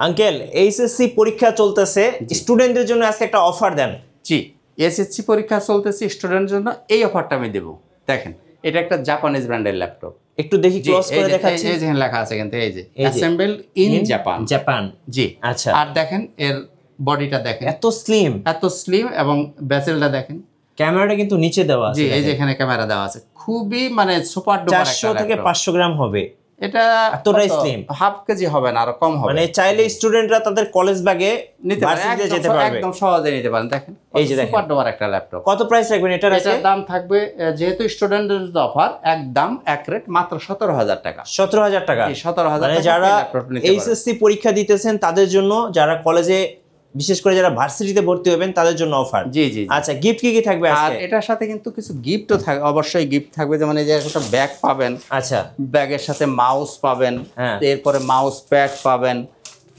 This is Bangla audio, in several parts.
আঙ্কেল এইচএসসি পরীক্ষা চলতেছে, স্টুডেন্টদের জন্য আজকে একটা অফার দেন। জি, এসএসসি পরীক্ষা চলতেছে, স্টুডেন্টের জন্য এই অফারটা আমি দেব। দেখেন, এটা একটা জাপানিজ ব্র্যান্ডের ল্যাপটপ। একটু দেখি, ক্লোজ করে দেখাচ্ছি। এই যে লেখা আছে কিন্তু, এই যে অ্যাসেম্বল ইন জাপান। জাপান, জি। আচ্ছা, আর দেখেন এর বডিটা দেখেন, এত স্লিম এবং বেসেলটা দেখেন। ক্যামেরাটা কিন্তু নিচে দেওয়া আছে। জি, এই যে এখানে ক্যামেরা দেওয়া আছে। খুবই মানে সুপার ডুপার একটা ল্যাপটপ। 400 থেকে 500 গ্রাম হবে। এটা এতটাই স্লিম, হাফ কেজি হবে না, আরো কম হবে। মানে চাইলে স্টুডেন্টরা তাদের কলেজ ব্যাগে নিতে পারে, যেতে পারবে, একদম সহজে নিতে পারেন। দেখেন এই যে সুপার ডুপার একটা ল্যাপটপ। কত প্রাইস রাখবেন এটার? এটার দাম থাকবে, যেহেতু স্টুডেন্টের অফার, একদম এক রেট মাত্র 17,000 টাকা। 17,000 টাকা। 17,000 মানে যারা এইচএসসি পরীক্ষা দিতেছেন তাদের জন্য, যারা কলেজে, বিশেষ করে যারা ভার্সিটিতে ভর্তি হবেন তাদের জন্য অফার। জি জি। আচ্ছা, গিফট কি থাকবে আর আজকে? এটার সাথে কিন্তু কিছু গিফটও থাকবে, অবশ্যই গিফট থাকবে। যেমন এই যে একটা ব্যাগ পাবেন। আচ্ছা, ব্যাগের সাথে মাউস পাবেন, হ্যাঁ। এরপরে মাউস প্যাড পাবেন,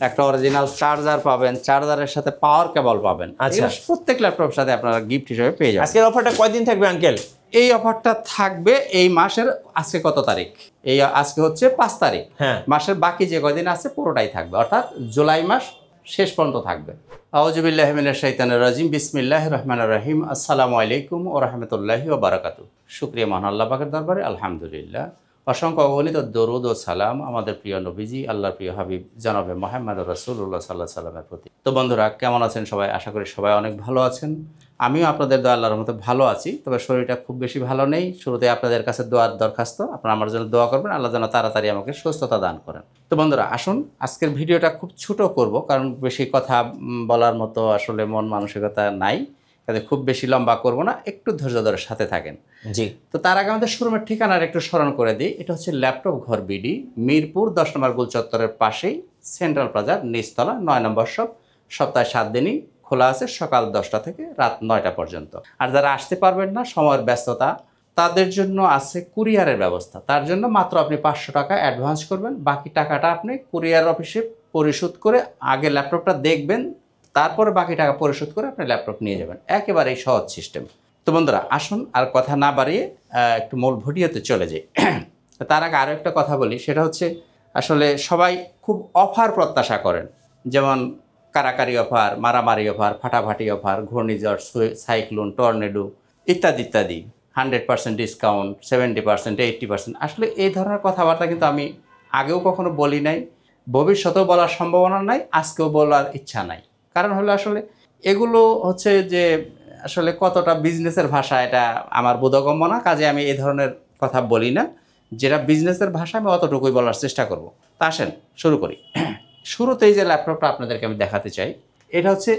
একটা অরিজিনাল চার্জার পাবেন, চার্জারের সাথে পাওয়ার কেবল পাবেন। আচ্ছা, প্রত্যেক ল্যাপটপের সাথে আপনারা গিফট হিসেবে পেয়ে যাবেন। আজকের অফারটা কয়দিন থাকবে আঙ্কেল? এই অফারটা থাকবে এই মাসের, আজকে কত তারিখ? আজকে হচ্ছে 5 তারিখ। হ্যাঁ, মাসের বাকি যে কয়দিন আছে পুরোটাই থাকবে, অর্থাৎ জুলাই মাস শেষ পর্যন্ত থাকবে। আউযুবিল্লাহি মিনাশ শাইতানির রাজিম, বিসমিল্লাহির রহমানির রহিম। আসসালামু আলাইকুম ওয়া রাহমাতুল্লাহি ওয়া বারাকাতুহু। শুকরিয়া মহান আল্লাহ পাকের দরবারে, আলহামদুলিল্লাহ। অসংখ্য অগণিত দরুদ ও সালাম আমাদের প্রিয় নবীজি, আল্লাহর প্রিয় হাবিব জনাবে মুহাম্মদ রাসূলুল্লাহ সাল্লাল্লাহু আলাইহি সাল্লামের প্রতি। তো বন্ধুরা, কেমন আছেন সবাই? আশা করি সবাই অনেক ভালো আছেন। আমিও আপনাদের দোয়া আল্লাহর রহমতে ভালো আছি, তবে শরীরটা খুব বেশি ভালো নেই। শুরুতে আপনাদের কাছে দোয়ার দরখাস্ত, আপনারা আমার জন্য দোয়া করবেন, আল্লাহ যেন তাড়াতাড়ি আমাকে সুস্থতা দান করেন। তো বন্ধুরা, আসুন আজকের ভিডিওটা খুব ছোট করব, কারণ বেশি কথা বলার মতো আসলে মন মানসিকতা নাই, তাতে খুব বেশি লম্বা করব না, একটু ধৈর্য ধরে সাথে থাকেন। জি। তো তার আগে আমাদের শোরুমের ঠিকানার একটু স্মরণ করে দিই। এটা হচ্ছে ল্যাপটপ ঘর বিডি, মিরপুর 10 নম্বর গোল চত্বরের পাশেই, সেন্ট্রাল প্লাজার নিচতলা, 9 নম্বর শপ। সপ্তাহে 7 দিনই খোলা আছে, সকাল 10টা থেকে রাত 9টা পর্যন্ত। আর যারা আসতে পারবেন না, সময়ের ব্যস্ততা, তাদের জন্য আছে কুরিয়ারের ব্যবস্থা। তার জন্য মাত্র আপনি 500 টাকা অ্যাডভান্স করবেন, বাকি টাকাটা আপনি কুরিয়ার অফিসে পরিশোধ করে আগে ল্যাপটপটা দেখবেন, তারপরে বাকি টাকা পরিশোধ করে আপনি ল্যাপটপ নিয়ে যাবেন। একেবারেই সহজ সিস্টেম। তো বন্ধুরা, আসুন আর কথা না বাড়িয়ে একটু মূল ভিডিওতে চলে যাই। তার আগে আরও একটা কথা বলি, সেটা হচ্ছে আসলে সবাই খুব অফার প্রত্যাশা করেন, যেমন কারাকারি অফার, মারামারি অফার, ফাটাফাটি অফার, ঘূর্ণিঝড়, সাইক্লোন, টর্নেডো ইত্যাদি ইত্যাদি, 100% ডিসকাউন্ট, 70%, 80%। আসলে এই ধরনের কথাবার্তা কিন্তু আমি আগেও কখনো বলি নাই, ভবিষ্যতেও বলার সম্ভাবনা নাই, আজকেও বলার ইচ্ছা নাই। কারণ হলো আসলে এগুলো হচ্ছে যে আসলে কতটা বিজনেসের ভাষা, এটা আমার বোধগম্য না, কাজে আমি এই ধরনের কথা বলি না। যেটা বিজনেসের ভাষা আমি অতটুকুই বলার চেষ্টা করব। তা আসেন শুরু করি। শুরুতেই যে ল্যাপটপটা আপনাদেরকে আমি দেখাতে চাই, এটা হচ্ছে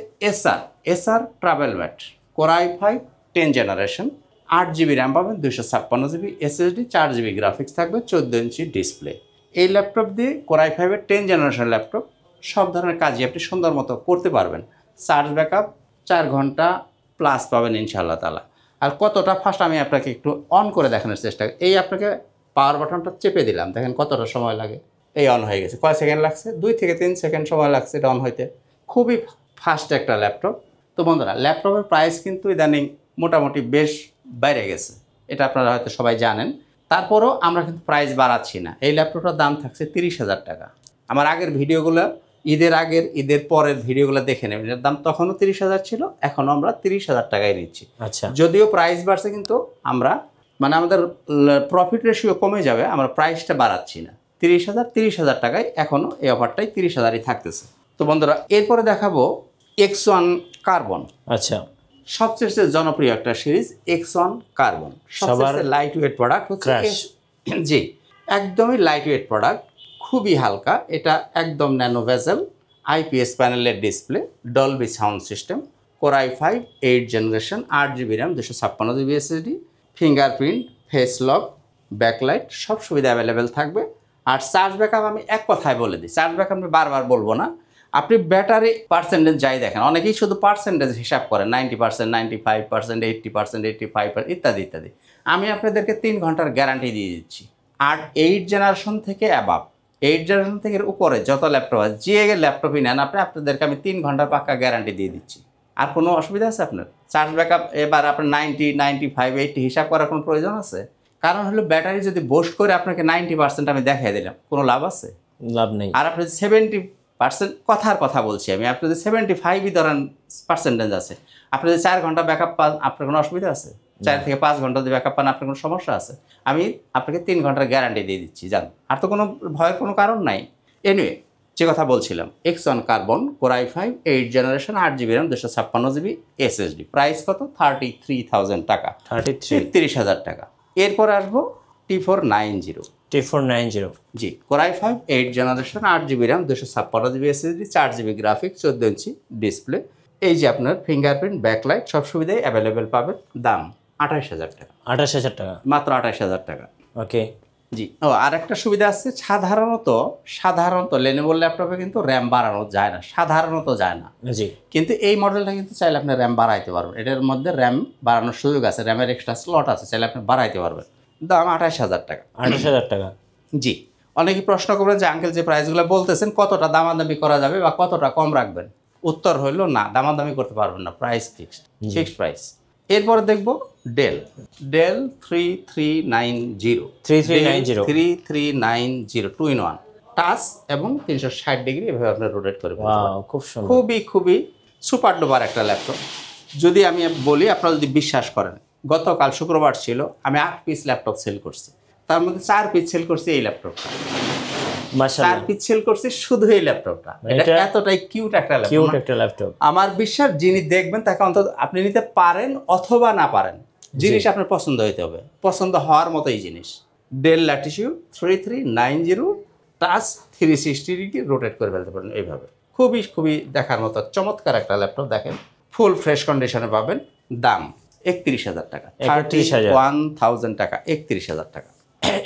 S R travel mate, core i5 10 generation, 8GB RAM পাবেন, 256GB SSD, 4GB গ্রাফিক্স থাকবে, 14 ইঞ্চি ডিসপ্লে। এই ল্যাপটপ দিয়ে কোর i5-এর 10 জেনারেশন ল্যাপটপ সব ধরনের কাজই আপনি সুন্দর মতো করতে পারবেন। চার্জ ব্যাকআপ 4 ঘন্টা প্লাস পাবেন ইনশাআল্লাহ তাআলা। আর কতটা ফাস্ট আমি আপনাকে একটু অন করে দেখানোর চেষ্টা করি। এই আপনাকে পাওয়ার বাটনটা চেপে দিলাম, দেখেন কতটা সময় লাগে। এই অন হয়ে গেছে। কয় সেকেন্ড লাগছে? 2 থেকে 3 সেকেন্ড সময় লাগছে এটা অন হইতে। খুবই ফাস্ট একটা ল্যাপটপ। তো বন্ধুরা, ল্যাপটপের প্রাইস কিন্তু ইদানিং মোটামুটি বেশ বাইরে গেছে, এটা আপনারা হয়তো সবাই জানেন। তারপরেও আমরা কিন্তু প্রাইস বাড়াচ্ছি না। এই ল্যাপটপটার দাম থাকছে 30,000 টাকা। আমার আগের ভিডিওগুলো, ঈদের পরের ভিডিওগুলো দেখে নেবেন, এর দাম তখনও 30,000 ছিল, এখনও আমরা 30,000 টাকায় নিচ্ছি। আচ্ছা, যদিও প্রাইস বাড়ছে, কিন্তু আমরা মানে আমাদের প্রফিট রেশিও কমে যাবে, আমরা প্রাইসটা বাড়াচ্ছি না। 30,000 টাকায় এখনও এই অফারটাই 30,000ই থাকতেছে। তো বন্ধুরা, এরপরে দেখাবো X1 কার্বন। আচ্ছা, সবচেয়ে জনপ্রিয় একটা সিরিজ X1 কার্বন, সবচেয়ে লাইট ওয়েট প্রোডাক্ট হচ্ছে। জি, একদমই লাইট ওয়েট প্রোডাক্ট, খুবই হালকা। এটা একদম ন্যানো ভেজেল, IPS প্যানেলের display, Dolby sound system, core i5 8 generation, 8GB RAM, 256GB SSD, fingerprint, face lock, backlight, সব সুবিধা অ্যাভেলেবেল থাকবে। আর চার্জ ব্যাকআপ আমি এক কথায় বলে দিই, চার্জ ব্যাকআপ আমি বারবার বলবো না, আপনি ব্যাটারি পার্সেন্টেজ যাই দেখেন, অনেকেই শুধু পার্সেন্টেজ হিসাব করেন, 90%, 95%, 80%, 85% ইত্যাদি ইত্যাদি। আমি আপনাদেরকে 3 ঘন্টার গ্যারান্টি দিয়ে দিচ্ছি। আর 8 জেনারেশন থেকে অ্যাবাভ, 8 জেনারেশন থেকে উপরে যত ল্যাপটপ আছে, যে ল্যাপটপই নেন আপনাদেরকে আমি 3 ঘন্টার পাক্কা গ্যারান্টি দিয়ে দিচ্ছি। আর কোনো অসুবিধা আছে আপনার? চার্জ ব্যাকআপ এবার আপনার 90, 95, 80 হিসাব করার কোনো প্রয়োজন আছে? কারণ হলো ব্যাটারি যদি বোস্ট করে আপনাকে 90% আমি দেখাই দিলাম, কোনো লাভ আছে? লাভ নেই। আর আপনি 70 পার্সেন্ট কথার কথা বলছি আমি, আপনি যদি 75ই ধরেন পার্সেন্টেজ আছে, আপনি যদি 4 ঘন্টা ব্যাকআপ পান আপনার কোনো অসুবিধা আছে? 4 থেকে 5 ঘন্টা যদি ব্যাকআপ পান আপনার কোনো সমস্যা আছে? আমি আপনাকে 3 ঘন্টার গ্যারান্টি দিয়ে দিচ্ছি, জান। আর তো কোনো ভয়ের কোনো কারণ নাই। এনিওয়ে, যে কথা বলছিলাম, X1 carbon core i5 8 generation 8GB RAM 256GB SSD, price কত? 33,000 টাকা, 33,000 টাকা। এরপর আসবো T490। T490 জি, core i5 8 generation 8GB RAM 256GB SSD 4GB graphics 14 inch display. এই যে আপনার ফিঙ্গারপ্রিন্ট, ব্যাকলাইট সব সুবিধাই অ্যাভেলেবেল পাবেন। দাম 28,000 টাকা, 28,000 টাকা, মাত্র 28,000 টাকা। ওকে। জি, ও আর একটা সুবিধা আছে, সাধারণত লেনোভো ল্যাপটপে কিন্তু র্যাম বাড়ানো যায় না, সাধারণত যায় না। জি, কিন্তু এই মডেলটা কিন্তু চাইলে আপনি র্যাম বাড়াইতে পারবেন, এটার মধ্যে র্যাম বাড়ানোর সুযোগ আছে, র্যামের এক্সট্রা স্লট আছে, চাইলে আপনি বাড়াইতে পারবেন। দাম 28,000 টাকা। 28,000 টাকা। জি, অনেকেই প্রশ্ন করবেন যে আঙ্কেল যে প্রাইসগুলো বলতেছেন কতটা দামাদামি করা যাবে বা কতটা কম রাখবেন? উত্তর হইল না, দামাদামি করতে পারবেন না, প্রাইস ফিক্সড প্রাইস। এরপরে দেখব ডেল 3390 2 in 1 টাচ এবং 360 ডিগ্রি এভাবে আপনি রোটেট করে ফেলতে পারবেন। ওয়াও, খুব সুন্দর। খুবই সুপার ডুপার একটা ল্যাপটপ। যদি আমি বলি, আপনারা যদি বিশ্বাস করেন, গতকাল শুক্রবার ছিল, আমি 8 পিস ল্যাপটপ সেল করছি, তার মধ্যে 4 পিস সেল করছি এই ল্যাপটপটা। মাশাআল্লাহ, 4 পিস সেল করছি শুধু এই ল্যাপটপটা। এটা এতটাই কিউট একটা ল্যাপটপ। আমার বিশ্বাস, যিনি দেখবেন তাকে অন্তত আপনি নিতে পারেন অথবা না পারেন, জিনিস আপনার পছন্দ হইতে হবে, পছন্দ হওয়ার মতোই জিনিস। Del Latitude 3390 touch 360 degree rotate করে ফেলতে পারেন এইভাবে। খুবই দেখার মতো চমৎকার একটা ল্যাপটপ। দেখেন, ফুল ফ্রেশ কন্ডিশনে পাবেন। দাম 31,000 টাকা, 31,000 টাকা, 31,000 টাকা।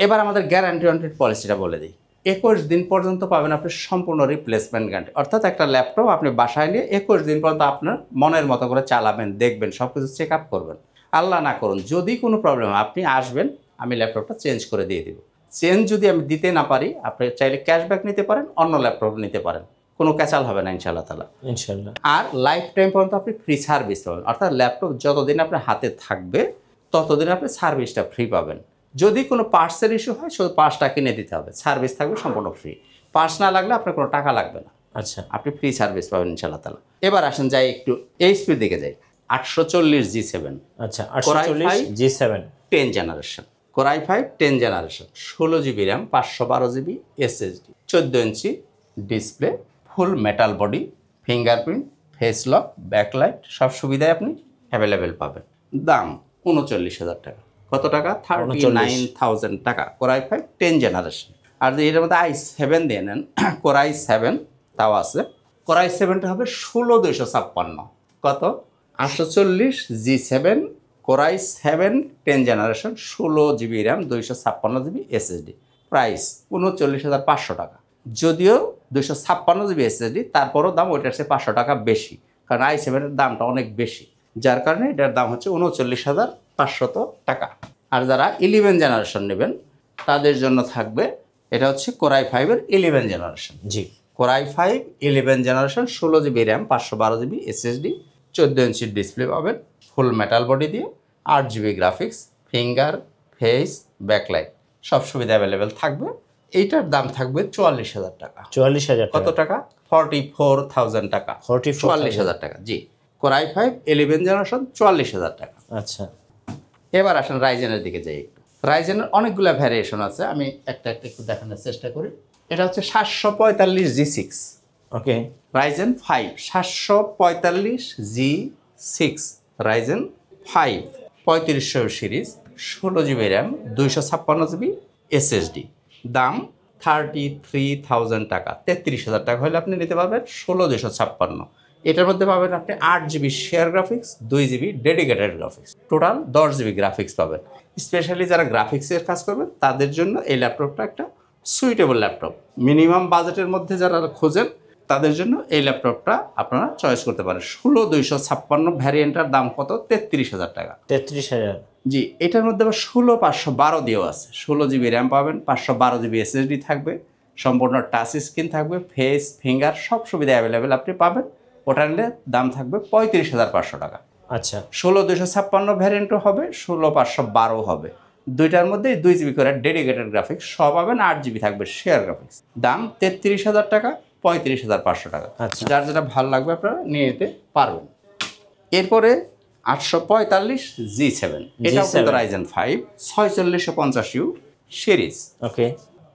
এবার আমাদের গ্যারান্টি ওয়ারেন্টি পলিসিটা বলে দিই। 21 দিন পর্যন্ত পাবেন আপনি সম্পূর্ণ রিপ্লেসমেন্ট গ্যারান্টি, অর্থাৎ একটা ল্যাপটপ আপনি বাসায় নিয়ে 21 দিন পর্যন্ত আপনার মনের মতো করে চালাবেন, দেখবেন, সব কিছু চেক আপ করবেন। আল্লাহ না করুন যদি কোনো প্রবলেম হয়, আপনি আসবেন, আমি ল্যাপটপটা চেঞ্জ করে দিয়ে দিব। চেঞ্জ যদি আমি দিতে না পারি, আপনি চাইলে ক্যাশব্যাক নিতে পারেন, অন্য ল্যাপটপ নিতে পারেন, কোনো ক্যাচাল হবে না ইনশাআল্লাহ তাআলা। ইনশাআল্লাহ। আর লাইফ টাইম পর্যন্ত আপনি ফ্রি সার্ভিস পাবেন, অর্থাৎ ল্যাপটপ যতদিন আপনার হাতে থাকবে ততদিন আপনি সার্ভিসটা ফ্রি পাবেন। যদি কোনো পার্টসের ইস্যু হয়, শুধু পার্টসটা কিনে দিতে হবে, সার্ভিস থাকবে সম্পূর্ণ ফ্রি। পার্টস না লাগলে আপনার কোনো টাকা লাগবে না। আচ্ছা, আপনি ফ্রি সার্ভিস পাবেন ইনশাআল্লাহ তাআলা। এবার আসেন যাই একটু এইচপির দিকে যাই। 840 G7। আচ্ছা, 840 G7 10 generation, core i5 10 generation, 16GB RAM 512GB SSD, 14 inch display, full metal body, fingerprint, face lock, backlight সব সুবিধাই আপনি অ্যাভেলেবেল পাবেন। দাম 39,000 টাকা। কত টাকা? 39,000 টাকা। Core i5 10 generation. আর যদি এটার মধ্যে i7 দিয়ে নেন, কোর i7 তাও আছে, কোর i7টা হবে 16,256। কত? 840 G7 core i7 10 generation, 16GB RAM 256GB SSD, price 39,500 টাকা। যদিও 256GB SSD, তারপরও দাম ওইটার চেয়ে 500 টাকা বেশি, কারণ i7 এর দামটা অনেক বেশি, যার কারণে এটার দাম হচ্ছে 39,500 টাকা। আর যারা 11 জেনারেশন নেবেন তাদের জন্য থাকবে, এটা হচ্ছে কোর i5 এর 11 জেনারেশন। জি, core i5 11 generation, 16GB RAM 512GB SSD, 14 ইঞ্চির ডিসপ্লে পাবেন, ফুল মেটাল বডি দিয়ে, 8GB graphics, finger, face, backlight সব সুবিধা অ্যাভেলেবেল থাকবে। এইটার দাম থাকবে 44,000 টাকা। 44,000 কত টাকা? 44,000 টাকা। 44,000 টাকা। জি, কোর i5 11 জেনারেশন 44,000 টাকা। আচ্ছা, এবার আসেন রাইজেনের দিকে যাই একটু। রাইজেনের অনেকগুলো ভ্যারিয়েশন আছে, আমি একটা একটু দেখানোর চেষ্টা করি। এটা হচ্ছে 745 G6, okay. Ryzen 5 745 G6, Ryzen 5 3500 series, 16GB RAM 256GB SSD, দাম 33,000 টাকা। 33,000 টাকা হলে আপনি নিতে পারবেন 16,256। এটার মধ্যে পাবেন আপনি 8GB share graphics, 2GB dedicated graphics, total 10GB graphics পাবেন। স্পেশালি যারা গ্রাফিক্সের কাজ করবেন তাদের জন্য এই ল্যাপটপটা একটা সুইটেবল ল্যাপটপ। মিনিমাম বাজেটের মধ্যে যারা খোঁজেন তাদের জন্য এই ল্যাপটপটা আপনারা চয়েস করতে পারেন। 16,256 ভ্যারিয়েন্টার দাম কত? 33,000 টাকা। 33,000। জি, এটার মধ্যে আবার 16,512 দিয়েও আছে। 16GB RAM পাবেন, 512GB SSD থাকবে, সম্পূর্ণ টাচ স্ক্রিন থাকবে, ফেস, ফিঙ্গার সব সুবিধা অ্যাভেলেবেল আপনি পাবেন। ওটা নিলে দাম থাকবে 35,500 টাকা। আচ্ছা, 16,256 ভ্যারিয়েন্টও হবে, 16,512 হবে। দুইটার মধ্যে 2GB করে ডেডিকেটেড গ্রাফিক্স সব পাবেন, 8GB থাকবে শেয়ার গ্রাফিক্স। দাম 33,000 টাকা। 35,500 টাকা। আচ্ছা। যার যেটা ভালো লাগবে আপনারা নিয়ে নিতে পারবেন। এরপরে 845 G7, এটাও কিন্তু রাইজেন 5 4650U সিরিজ। ওকে।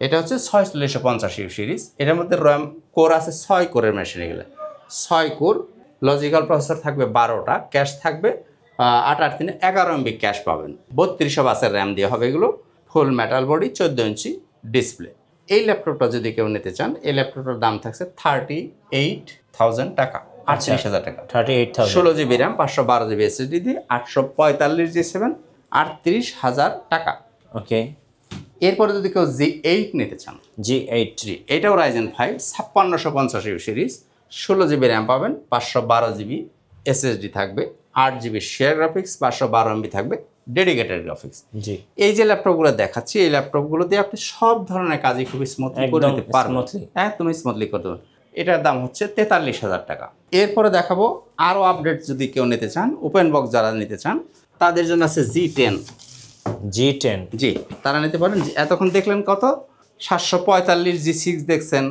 এটা হচ্ছে 4650U সিরিজ। এটার মধ্যে র্যাম কোর আছে 6 কোরের মেশিন, এগুলো 6 কোর, লজিক্যাল প্রসেসর থাকবে 12টা, ক্যাশ থাকবে 8 11 MB ক্যাশ পাবেন। 3200 বাসের র্যাম দিয়ে হবে এগুলো, ফুল মেটাল বডি, 14 ইঞ্চি ডিসপ্লে। এই ল্যাপটপটা যদি কেউ নিতে চান, এই ল্যাপটপটার দাম থাকছে 38,000 টাকা, 38,000 টাকা। 38,000। 16 GB র্যাম, 512 GB SSD দিয়ে 845 G7, 38,000 টাকা। ওকে। এরপরে যদি কেউ G8 নিতে চান, G8, এটাও Ryzen 5 5650U series, 16 GB RAM পাবেন, 512 GB SSD থাকবে, 8 GB শেয়ার গ্রাফিক্স, 512 MB থাকবে ডেডিকেটেড গ্রাফিক্স। জি। এই যে ল্যাপটপগুলো দেখাচ্ছি, এই ল্যাপটপগুলো দিয়ে আপনি সব ধরনের কাজই খুবই স্মুথলি করে একদম নিতে পারবেন, smoothly। একদম স্মুথলি করতে পারবেন। এটার দাম হচ্ছে 43,000 টাকা। এরপরে দেখাবো আরও আপডেট, যদি কেউ নিতে চান, ওপেন বক্স যারা নিতে চান তাদের জন্য আছে G10। G10, জি, তারা নিতে পারেন। এতক্ষণ দেখলেন কত, 745 G6 দেখছেন,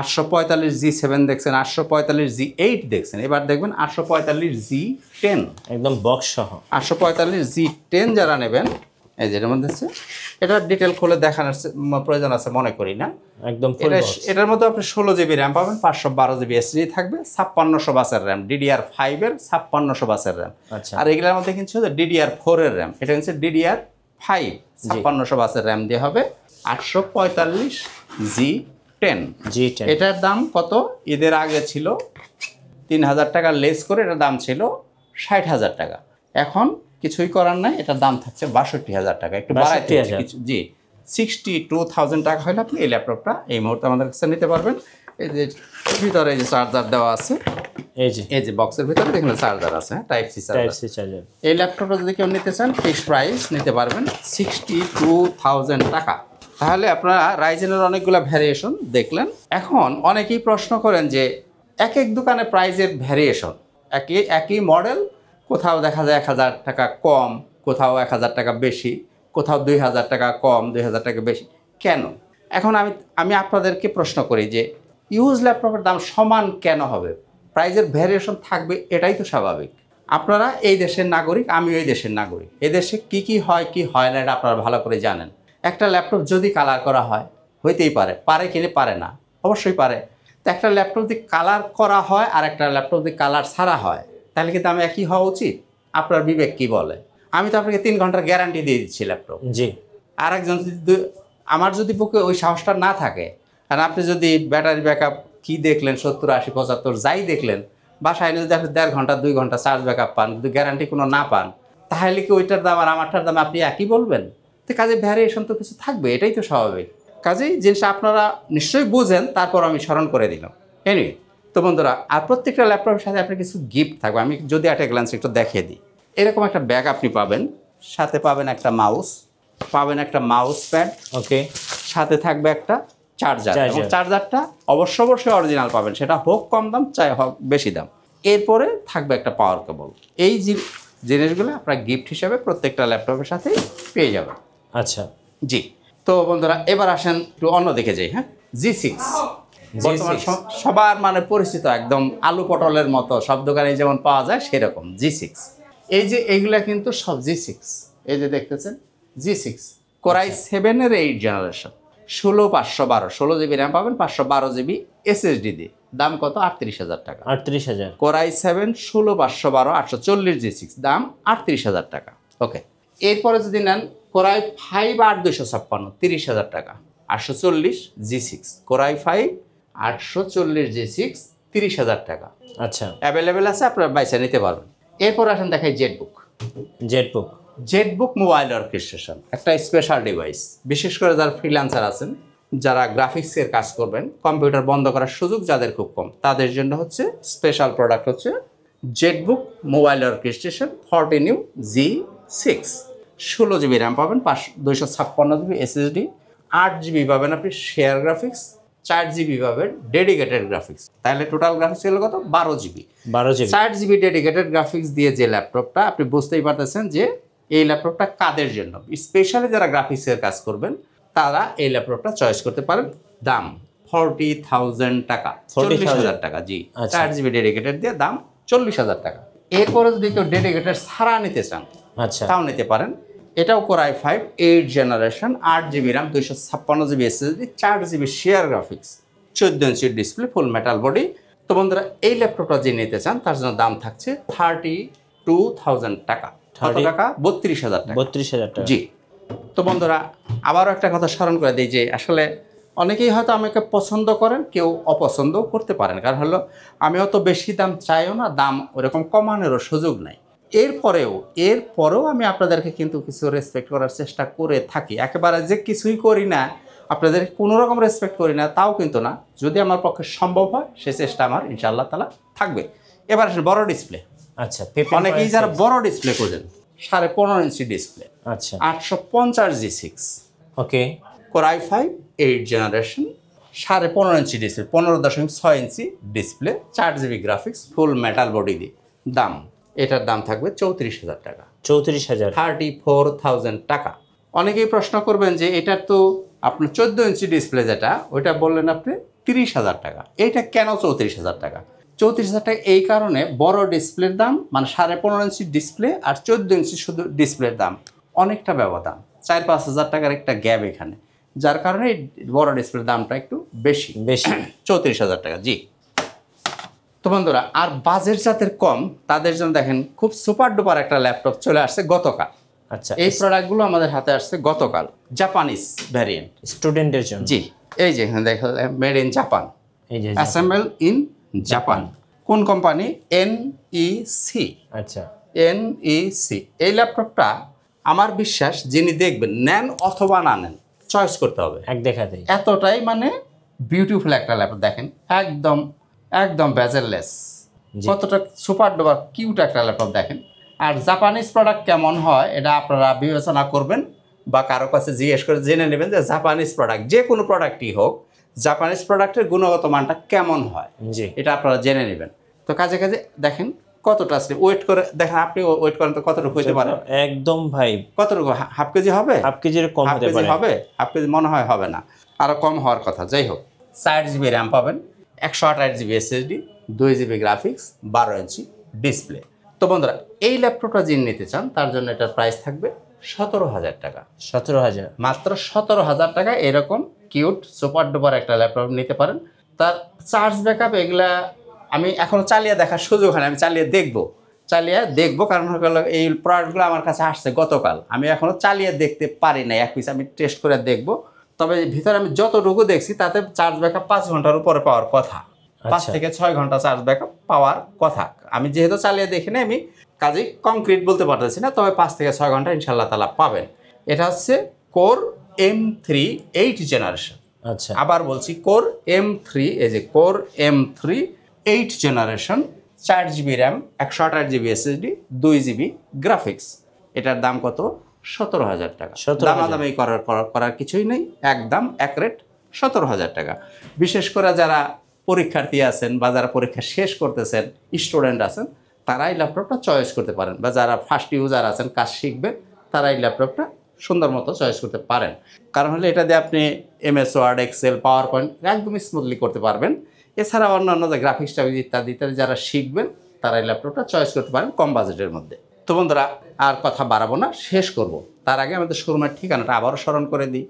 845 G7 দেখছেন, 845 G8 দেখছেন, এবার দেখবেন 845 G10, একদম বক্স সহ। 845 G10 যারা নেবেন, এই যে এর মধ্যে আছে, এটার ডিটেল খুলে দেখানোর প্রয়োজন আছে মনে করি না। একদম ফুল বক্স। এটার মধ্যে আপনি 16 GB র্যাম পাবেন, 512 GB SSD থাকবে, 5600 বাসের র্যাম, DDR5 এর 5600 বাসের র্যাম। আচ্ছা। আর এগুলোর মধ্যে কিন্তু DDR4 এর র্যাম, এটা হচ্ছে DDR5 5600 বাসের র্যাম দিয়ে হবে 845 G10। G10, এটার দাম কত, ঈদের আগে ছিল 3,000 টাকা লেস করে, এটার দাম ছিল 60,000 টাকা। এখন কিছুই করার নাই, এটার দাম থাকছে 62,000 টাকা, একটু বাড়াইতে 62,000 কিছু। জি, 62,000 টাকা হলে আপনি এই ল্যাপটপটা এই মুহূর্তে আমাদের কাছে নিতে পারবেন। এই যে ভিতরে এই যে চার্জার দেওয়া আছে, এই যে বক্সের ভিতরে দেখুন চার্জার আছে, type C charger. Type C charger. এই ল্যাপটপটা যদি কেউ নিতে চান, ফিক্স প্রাইস নিতে পারবেন 62,000 টাকা। তাহলে আপনারা রাইজেনের অনেকগুলো ভ্যারিয়েশন দেখলেন। এখন অনেকেই প্রশ্ন করেন যে এক এক দোকানে প্রাইজের ভ্যারিয়েশন, একই মডেল, কোথাও দেখা যায় 1,000 টাকা কম, কোথাও 1,000 টাকা বেশি, কোথাও 2,000 টাকা কম, 2,000 টাকা বেশি, কেন? এখন আমি আপনাদেরকে প্রশ্ন করি যে ইউজ ল্যাপটপের দাম সমান কেন হবে? প্রাইজের ভ্যারিয়েশন থাকবে, এটাই তো স্বাভাবিক। আপনারা এই দেশের নাগরিক, আমিও এই দেশের নাগরিক। এই দেশে কী হয় কি হয় না, এটা আপনারা ভালো করে জানেন। একটা ল্যাপটপ যদি কালার করা হয়, হইতেই পারে কিনে পারে না, অবশ্যই পারে। তো একটা ল্যাপটপ যদি কালার করা হয় আর একটা ল্যাপটপ যদি কালার ছাড়া হয়, তাহলে কি দাম একই হওয়া উচিত? আপনার বিবেক কি বলে? আমি তো আপনাকে 3 ঘন্টার গ্যারান্টি দিয়ে দিচ্ছি ল্যাপটপ। জি। আরেকজন যদি, আমার যদি বুকে ওই সাহসটা না থাকে, আর আপনি যদি ব্যাটারি ব্যাকআপ কি দেখলেন 70, 80, 75 যাই দেখলেন, বাসায় এনে যদি আপনি 1.5 ঘন্টা 2 ঘন্টা চার্জ ব্যাকআপ পান, যদি গ্যারান্টি কোনো না পান, তাহলে কি ওইটার দাম আর আমারটার দাম আপনি একই বলবেন? তো কাজে ভ্যারিয়েশন তো কিছু থাকবে, এটাই তো স্বাভাবিক। কাজেই জিনিসটা আপনারা নিশ্চয়ই বুঝেন, তারপর আমি স্মরণ করে দিলাম। এনিওয়ে, তো বন্ধুরা, আর প্রত্যেকটা ল্যাপটপের সাথে আপনার কিছু গিফট থাকবে। আমি যদি একটা গ্লান্স একটু দেখিয়ে দিই, এরকম একটা ব্যাগ আপনি পাবেন, সাথে পাবেন একটা মাউস, পাবেন একটা মাউস প্যাড, ওকে, সাথে থাকবে একটা চার্জার, এবং চার্জারটা অবশ্যই অরিজিনাল পাবেন, সেটা হোক কম দাম চাই হোক বেশি দাম। এরপরে থাকবে একটা পাওয়ার কেবল। এই জিনিসগুলো আপনার গিফট হিসাবে প্রত্যেকটা ল্যাপটপের সাথেই পেয়ে যাবেন। আচ্ছা। জি, তো বন্ধুরা এবার আসেন একটু অন্য দিকে যাই। হ্যাঁ, G6 বর্তমান সবার মানে পরিচিত, একদম আলু পটলের মতো, সব দোকানে যেমন পাওয়া যায় সেরকম G6। এই যে এইগুলা কিন্তু সব G6, এই যে দেখতেছেন G6 কোরাই 7 এর 8 জেনারেশন, 16,512, 16 GB র্যাম পাবেন, 512 GB SSD দিয়ে। দাম কত? 38,000 টাকা। 38,000। কোরাই 7 16,512 840 G6, দাম 38,000 টাকা। ওকে, এরপরে যদি নেন কোরাই 5 8256, 30,000 টাকা। 840 G6, কোরাই 5 840 G6, 30,000 টাকা। আচ্ছা, অ্যাভেলেবেল আছে, আপনারা বাইসা নিতে পারবেন। এরপর আসেন দেখাই জেটবুক। জেটবুক মোবাইল অর্কেস্ট্রেশন, একটা স্পেশাল ডিভাইস। বিশেষ করে যারা ফ্রিল্যান্সার আছেন, যারা গ্রাফিক্সের কাজ করবেন, কম্পিউটার বন্ধ করার সুযোগ যাদের খুব কম, তাদের জন্য হচ্ছে স্পেশাল প্রোডাক্ট হচ্ছে Jetbook mobile orchestration 14U G6। 16 GB RAM পাবেন, 256 GB SSD, 8 GB পাবেন আপনি শেয়ার গ্রাফিক্স, 4 GB পাবেন ডেডিকেটেড গ্রাফিক্স। তাহলে টোটাল গ্রাফিক্স হলো কত? 12 GB। 4 GB ডেডিকেটেড গ্রাফিক্স দিয়ে যে ল্যাপটপটা, আপনি বুঝতেই পারতেছেন যে এই ল্যাপটপটা কাদের জন্য। স্পেশালি যারা গ্রাফিক্সের কাজ করবেন, তারা এই ল্যাপটপটা চয়েস করতে পারেন। দাম 40,000 টাকা, 40,000 টাকা। জি, আচ্ছা। 4GB ডেডিকেটেড দিয়ে দাম 40,000 টাকা। এরপরে যদি কেউ ডেডিকেটেড ছাড়া নিতে চান আচ্ছা তাও নিতে পারেন। এটাও Core i5 8 generation, 8GB RAM, 256GB SSD, 4GB share graphics, 14 inch display, full metal body. তো বন্ধুরা এই ল্যাপটপটা যে নিতে চান তার জন্য দাম থাকছে 32,000 টাকা। কত টাকা? 32,000 টাকা। 32,000 টাকা। জি। তো বন্ধুরা আবারও একটা কথা স্মরণ করে দিই যে আসলে অনেকেই হয়তো আমাকে পছন্দ করেন, কেউ অপছন্দও করতে পারেন। কারণ হলো আমি অত বেশি দাম চাইও না, দাম ওরকম কমানোরও সুযোগ নাই। এরপরেও আমি আপনাদেরকে কিন্তু কিছু রেসপেক্ট করার চেষ্টা করে থাকি। একেবারে যে কিছুই করি না, আপনাদের কোনো রকম রেসপেক্ট করি না তাও কিন্তু না। যদি আমার পক্ষে সম্ভব হয় সে চেষ্টা আমার ইনশাআল্লাহ তাআলা থাকবে। এবার আসেন বড় ডিসপ্লে। আচ্ছা অনেকেই যারা বড় ডিসপ্লে খোঁজেন, 15.5 ইঞ্চি ডিসপ্লে, আচ্ছা 850G6, okay Core i5 8 generation, 15.5 inch display, 15.6 inch display, 4GB graphics, full metal body দিয়ে দাম, এটার দাম থাকবে 34,000 টাকা। 34,000 34,000 টাকা। অনেকেই প্রশ্ন করবেন যে এটার তো আপনার 14 ইঞ্চি ডিসপ্লে যেটা ওইটা বললেন আপনি 30,000 টাকা, এইটা কেন 34,000 টাকা? 34,000 টাকা এই কারণে বড় ডিসপ্লের দাম মানে 15.5 ইঞ্চি ডিসপ্লে আর 14 ইঞ্চি শুধু ডিসপ্লের দাম অনেকটা ব্যবধান, 4-5,000 টাকার একটা গ্যাপ এখানে, যার কারণে এই বড় ডিসপ্লের দামটা একটু বেশি 34,000 টাকা। জি। তো বন্ধুরা আর বাজেট যাদের কম তাদের জন্য দেখেন খুব সুপার ডুপার একটা ল্যাপটপ চলে আসছে গতকাল। আচ্ছা এই প্রোডাক্টগুলো আমাদের হাতে আসছে গতকাল, জাপানিজ ভ্যারিয়েন্ট স্টুডেন্টের জন্য। জি, এই যে এখানে দেখা মেড ইন জাপান, এই যে অ্যাসেম্বল ইন জাপান। কোন কোম্পানি? NEC। আচ্ছা NEC। এই ল্যাপটপটা আমার বিশ্বাস যিনি দেখবেন নেন অথবা না নেন চয়েস করতে হবে এক দেখাতেই। এতটাই মানে বিউটিফুল একটা ল্যাপটপ। দেখেন একদম একদম বেজেললেস, কতটা সুপার ডুপার কিউট একটা ল্যাপটপ দেখেন। আর জাপানিজ প্রোডাক্ট কেমন হয় এটা আপনারা বিবেচনা করবেন বা কারো কাছে জিজ্ঞেস করে জেনে নেবেন যে জাপানিজ প্রোডাক্ট যে কোনো প্রোডাক্টই হোক জাপানিজ প্রোডাক্টের গুণগত মানটা কেমন হয়, জি এটা আপনারা জেনে নেবেন। তো কাজে কাজে দেখেন কতটা আসলে ওয়েট করে দেখেন, আপনি ওয়েট করেন তো কতটুকু হইতে পারে? একদম ভাই কতটুকু? হাফ কেজি হবে? হাফ কেজির কম হাফ হতে কেজি পারে। হবে? হাফ কেজি মনে হয় হবে না, আরও কম হওয়ার কথা। যাই হোক 4GB র্যাম পাবেন, 128GB SSD, 2GB graphics, 12 inch display. তো বন্ধুরা এই ল্যাপটপটা যিনি নিতে চান তার জন্য এটার প্রাইস থাকবে 17,000 টাকা। 17,000 মাত্র 17,000 টাকা এরকম কিউট সুপার ডুপার একটা ল্যাপটপ নিতে পারেন। তার চার্জ ব্যাকআপ এগুলা আমি এখনও চালিয়ে দেখার সুযোগ হয় না, আমি চালিয়ে দেখবো কারণ হলো এই প্রোডাক্টগুলো আমার কাছে আসছে গতকাল, আমি এখনও চালিয়ে দেখতে পারি না এক পিস, আমি টেস্ট করে দেখব। তবে ভিতরে আমি যতটুকু দেখছি তাতে চার্জ ব্যাকআপ 5 ঘন্টার উপরে পাওয়ার কথা, 5 থেকে 6 ঘন্টা চার্জ ব্যাকআপ পাওয়ার কথা। আমি যেহেতু চালিয়ে দেখি না আমি কাজেই কংক্রিট বলতে পারতেছি না, তবে 5 থেকে 6 ঘন্টা ইনশাল্লাহ তাআলা পাবেন। এটা হচ্ছে Core M3 8 জেনারেশন। আচ্ছা আবার বলছি Core M3, এই যে Core M3 8 generation, 4GB RAM, 128GB SSD, 2GB graphics. এটার দাম কত? 17,000 টাকা। 17,000 দামাদামি করার কিছুই নেই, একদম এক রেট 17,000 টাকা। বিশেষ করে যারা পরীক্ষার্থী আছেন বা যারা পরীক্ষা শেষ করতেছেন, স্টুডেন্ট আছেন, তারা এই ল্যাপটপটা চয়েস করতে পারেন, বা যারা ফার্স্ট ইউজার আছেন কাজ শিখবেন তারা এই ল্যাপটপটা সুন্দর মতো চয়েস করতে পারেন। কারণ হলে এটা দিয়ে আপনি MS Word, Excel, PowerPoint একদম স্মুথলি করতে পারবেন। এছাড়া অন্যান্য যে গ্রাফিক্স ইত্যাদি ইত্যাদি যারা শিখবেন তারা এই ল্যাপটপটা চয়েস করতে পারেন কম বাজেটের মধ্যে। তো বন্ধুরা আর কথা বাড়াবো না, শেষ করব। তার আগে আমাদের শোরুমের ঠিকানাটা আবারও স্মরণ করে দিই।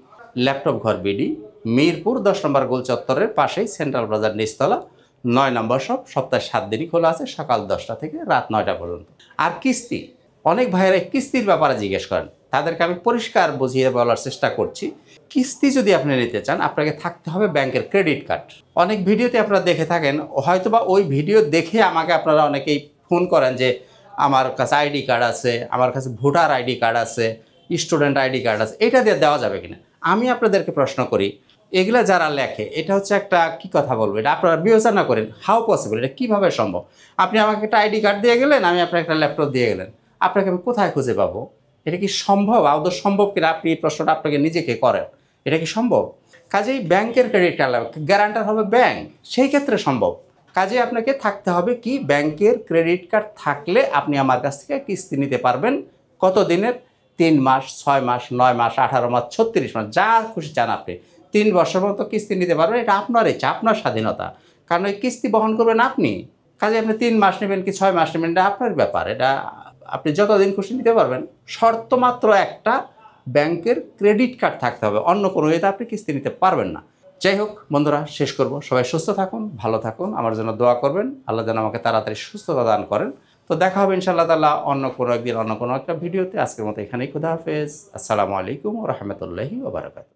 ল্যাপটপ ঘর বিডি, মিরপুর 10 নম্বর গোল চত্বরের পাশেই সেন্ট্রাল বাজার নিচতলা, 9 নম্বর শপ। সপ্তাহে 7 দিনই খোলা আছে, সকাল 10টা থেকে রাত 9টা পর্যন্ত। আর কিস্তি, অনেক ভাইয়েরা কিস্তির ব্যাপারে জিজ্ঞেস করেন, তাদেরকে আমি পরিষ্কার বুঝিয়ে বলার চেষ্টা করছি। কিস্তি যদি আপনি নিতে চান আপনাকে থাকতে হবে ব্যাংকের ক্রেডিট কার্ড। অনেক ভিডিওতে আপনারা দেখে থাকেন, হয়তোবা ওই ভিডিও দেখে আমাকে আপনারা অনেকেই ফোন করেন যে আমার কাছে আইডি কার্ড আছে, আমার কাছে ভোটার আইডি কার্ড আছে, স্টুডেন্ট আইডি কার্ড আছে, এটা দিয়ে দেওয়া যাবে কিনা। আমি আপনাদেরকে প্রশ্ন করি, এগুলা যারা লেখে এটা হচ্ছে একটা কি কথা বলবো, এটা আপনারা বিবেচনা করেন হাউ পসিবল, এটা কীভাবে সম্ভব? আপনি আমাকে একটা আইডি কার্ড দিয়ে গেলেন, আমি আপনাকে একটা ল্যাপটপ দিয়ে গেলেন, আপনাকে আমি কোথায় খুঁজে পাবো? এটা কি সম্ভব? আদৌ সম্ভব কিনা আপনি এই প্রশ্নটা আপনাকে নিজেকে করেন, এটা কি সম্ভব? কাজেই ব্যাংকের ক্রেডিট কার্ড গ্যারান্টার হবে ব্যাংক, সেই ক্ষেত্রে সম্ভব। কাজে আপনাকে থাকতে হবে কি ব্যাংকের ক্রেডিট কার্ড থাকলে আপনি আমার কাছ থেকে কিস্তি নিতে পারবেন। কত দিনের? 3 মাস, 6 মাস, 9 মাস, 18 মাস, 36 মাস, যা খুশি চান আপনি 3 বছর মতো কিস্তি নিতে পারবেন, এটা আপনার ইচ্ছা, আপনার স্বাধীনতা। কারণ ওই কিস্তি বহন করবেন আপনি, কাজে আপনি 3 মাস নেবেন কি 6 মাস নেবেন, এটা আপনার ব্যাপার। এটা আপনি যতদিন খুশি নিতে পারবেন। শর্ত মাত্র একটা, ব্যাংকের ক্রেডিট কার্ড থাকতে হবে, অন্য কোনো ইয়েতে আপনি কিস্তি নিতে পারবেন না। যাই হোক বন্ধুরা, শেষ করব। সবাই সুস্থ থাকুন, ভালো থাকুন, আমার জন্য দোয়া করবেন, আল্লাহ যেন আমাকে তাড়াতাড়ি সুস্থতা দান করেন। তো দেখা হবে ইনশাআল্লাহ তাআলা অন্য কোনো একদিন অন্য কোনো একটা ভিডিওতে। আজকের মতো এখানেই, খুদা হাফেজ, আসসালামু আলাইকুম ওয়া রাহমাতুল্লাহি ওয়া বারাকাতুহু।